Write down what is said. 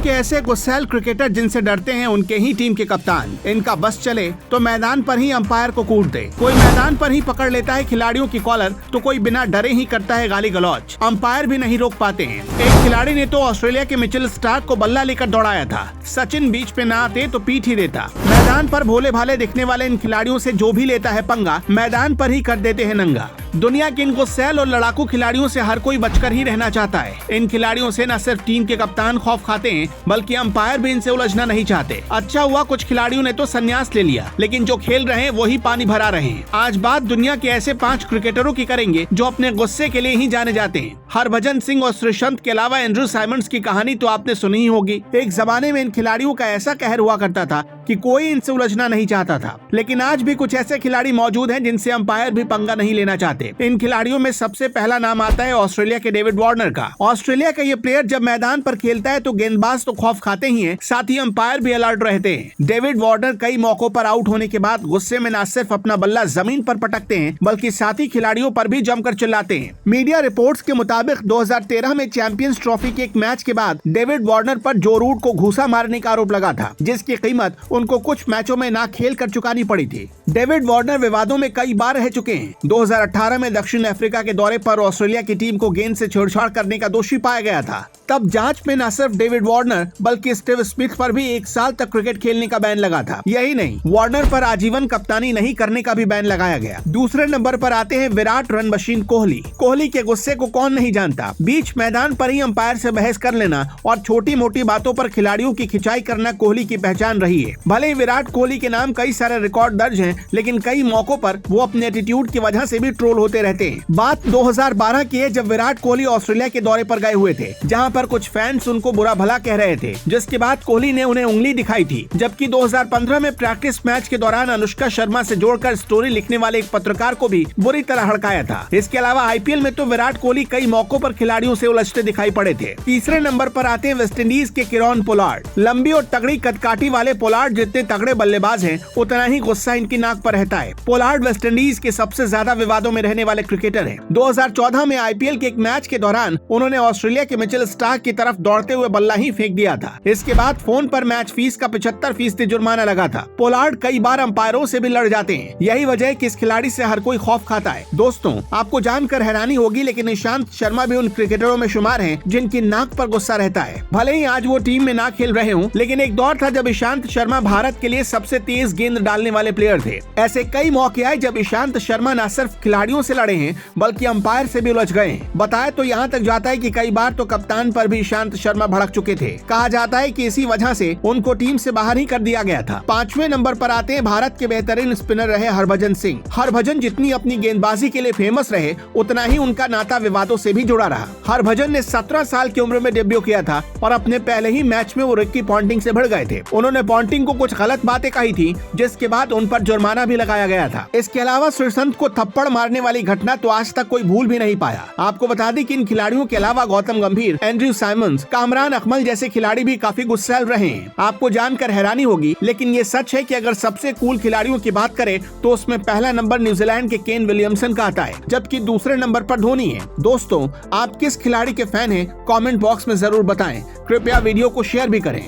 के ऐसे गुस्सैल क्रिकेटर जिनसे डरते हैं उनके ही टीम के कप्तान। इनका बस चले तो मैदान पर ही अंपायर को कूट दे। कोई मैदान पर ही पकड़ लेता है खिलाड़ियों की कॉलर तो कोई बिना डरे ही करता है गाली गलौज। अंपायर भी नहीं रोक पाते हैं। एक खिलाड़ी ने तो ऑस्ट्रेलिया के मिचेल स्टार्क को बल्ला लेकर दौड़ाया था। सचिन बीच पे ना आते तो पीठ ही देता। मैदान पर भोले भाले दिखने वाले इन खिलाड़ियों से जो भी लेता है पंगा मैदान पर ही कर देते हैं नंगा। दुनिया के इन गुस्सैल और लड़ाकू खिलाड़ियों से हर कोई बचकर ही रहना चाहता है। इन खिलाड़ियों से न सिर्फ टीम के कप्तान खौफ खाते हैं बल्कि अंपायर भी इनसे उलझना नहीं चाहते। अच्छा हुआ कुछ खिलाड़ियों ने तो संन्यास ले लिया, लेकिन जो खेल रहे हैं वही पानी भरा रहे हैं। आज बात दुनिया के ऐसे 5 क्रिकेटरों की करेंगे जो अपने गुस्से के लिए ही जाने जाते हैं। हरभजन सिंह और श्रीसंत के अलावा एंड्रू साइमंड्स की कहानी तो आपने सुनी ही होगी। एक जमाने में इन खिलाड़ियों का ऐसा कहर हुआ करता था कि कोई इनसे उलझना नहीं चाहता था, लेकिन आज भी कुछ ऐसे खिलाड़ी मौजूद हैं जिनसे अंपायर भी पंगा नहीं लेना चाहते। इन खिलाड़ियों में सबसे पहला नाम आता है ऑस्ट्रेलिया के डेविड वार्नर का। ऑस्ट्रेलिया का ये प्लेयर जब मैदान पर खेलता है तो गेंदबाज तो खौफ खाते ही हैं, साथ ही अंपायर भी अलर्ट रहते हैं। डेविड वार्नर कई मौकों पर आउट होने के बाद गुस्से में न सिर्फ अपना बल्ला जमीन पर पटकते हैं बल्कि साथी खिलाड़ियों पर भी जमकर चिल्लाते हैं। मीडिया रिपोर्ट्स के मुताबिक 2013 में चैंपियंस ट्रॉफी के एक मैच के बाद डेविड वार्नर पर जो रूट को घूसा मारने का आरोप लगा था, जिसकी कीमत उनको कुछ मैचों में ना खेल कर चुकानी पड़ी थी। डेविड वार्नर विवादों में कई बार रह चुके हैं। 2018 में दक्षिण अफ्रीका के दौरे पर ऑस्ट्रेलिया की टीम को गेंद से छेड़छाड़ करने का दोषी पाया गया था। तब जांच में न सिर्फ डेविड वार्नर बल्कि स्टीव स्मिथ पर भी 1 साल तक क्रिकेट खेलने का बैन लगा था। यही नहीं, वार्नर पर आजीवन कप्तानी नहीं करने का भी बैन लगाया गया। दूसरे नंबर पर आते हैं विराट रन मशीन कोहली। कोहली के गुस्से को कौन नहीं जानता। बीच मैदान पर ही अंपायर से बहस कर लेना और छोटी मोटी बातों पर खिलाड़ियों की खिंचाई करना कोहली की पहचान रही है। भले ही विराट कोहली के नाम कई सारे रिकॉर्ड दर्ज हैं, लेकिन कई मौकों पर वो अपने एटीट्यूड की वजह से भी ट्रोल होते रहते हैं। बात 2012 की है, जब विराट कोहली ऑस्ट्रेलिया के दौरे पर गए हुए थे, जहां पर कुछ फैंस उनको बुरा भला कह रहे थे, जिसके बाद कोहली ने उन्हें उंगली दिखाई थी। जबकि 2015 में प्रैक्टिस मैच के दौरान अनुष्का शर्मा से जोड़कर स्टोरी लिखने वाले एक पत्रकार को भी बुरी तरह हड़काया था। इसके अलावा आईपीएल में तो विराट कोहली कई मौकों पर खिलाड़ियों से उलझते दिखाई पड़े थे। तीसरे नंबर पर आते हैं वेस्टइंडीज के किरोन पोलार्ड। लंबी और तगड़ी कदकाठी वाले पोलार्ड जितने तगड़े बल्लेबाज हैं, उतना ही गुस्सा इनकी नाक पर रहता है। पोलार्ड वेस्टइंडीज के सबसे ज्यादा विवादों में रहने वाले क्रिकेटर हैं। 2014 में आईपीएल के एक मैच के दौरान उन्होंने ऑस्ट्रेलिया के मिचेल स्टार्क की तरफ दौड़ते हुए बल्ला ही फेंक दिया था। इसके बाद फोन पर मैच फीस का 75% जुर्माना लगा था। पोलार्ड कई बार अंपायरों से भी लड़ जाते हैं। यही वजह है कि इस खिलाड़ी से हर कोई खौफ खाता है। दोस्तों, आपको जानकर हैरानी होगी, लेकिन ईशांत शर्मा भी उन क्रिकेटरों में शुमार हैं जिनकी नाक पर गुस्सा रहता है। भले ही आज वो टीम में ना खेल रहे हों, लेकिन एक दौर था जब ईशांत शर्मा भारत के लिए सबसे तेज गेंद डालने वाले प्लेयर थे। ऐसे कई मौके आए जब ईशांत शर्मा न सिर्फ खिलाड़ियों से लड़े हैं बल्कि अंपायर से भी उलझ गए हैं। बताया तो यहाँ तक जाता है कि कई बार तो कप्तान पर भी ईशांत शर्मा भड़क चुके थे। कहा जाता है कि इसी वजह से उनको टीम से बाहर ही कर दिया गया था। 5वें नंबर पर आते हैं भारत के बेहतरीन स्पिनर रहे हरभजन सिंह। हरभजन जितनी अपनी गेंदबाजी के लिए फेमस रहे, उतना ही उनका नाता विवादों से भी जुड़ा रहा। हरभजन ने 17 साल की उम्र में डेब्यू किया था और अपने पहले ही मैच में वो रिकी पॉन्टिंग से भिड़ गए थे। उन्होंने पॉन्टिंग को कुछ गलत बातें कही थी, जिसके बाद उन पर जुर्माना भी लगाया गया था। इसके अलावा श्रीसंत को थप्पड़ मारने वाली घटना तो आज तक कोई भूल भी नहीं पाया। आपको बता दें कि इन खिलाड़ियों के अलावा गौतम गंभीर, एंड्रयू साइमंड्स, कामरान अकमल जैसे खिलाड़ी भी काफी गुस्सैल रहे हैं। आपको जानकर हैरानी होगी, लेकिन ये सच है कि अगर सबसे कूल खिलाड़ियों की बात करें तो उसमें पहला नंबर न्यूजीलैंड के केन विलियमसन का आता है, जबकि दूसरे नंबर पर धोनी है। दोस्तों, आप किस खिलाड़ी के फैन हैं? कमेंट बॉक्स में जरूर बताएं। कृपया वीडियो को शेयर भी करें।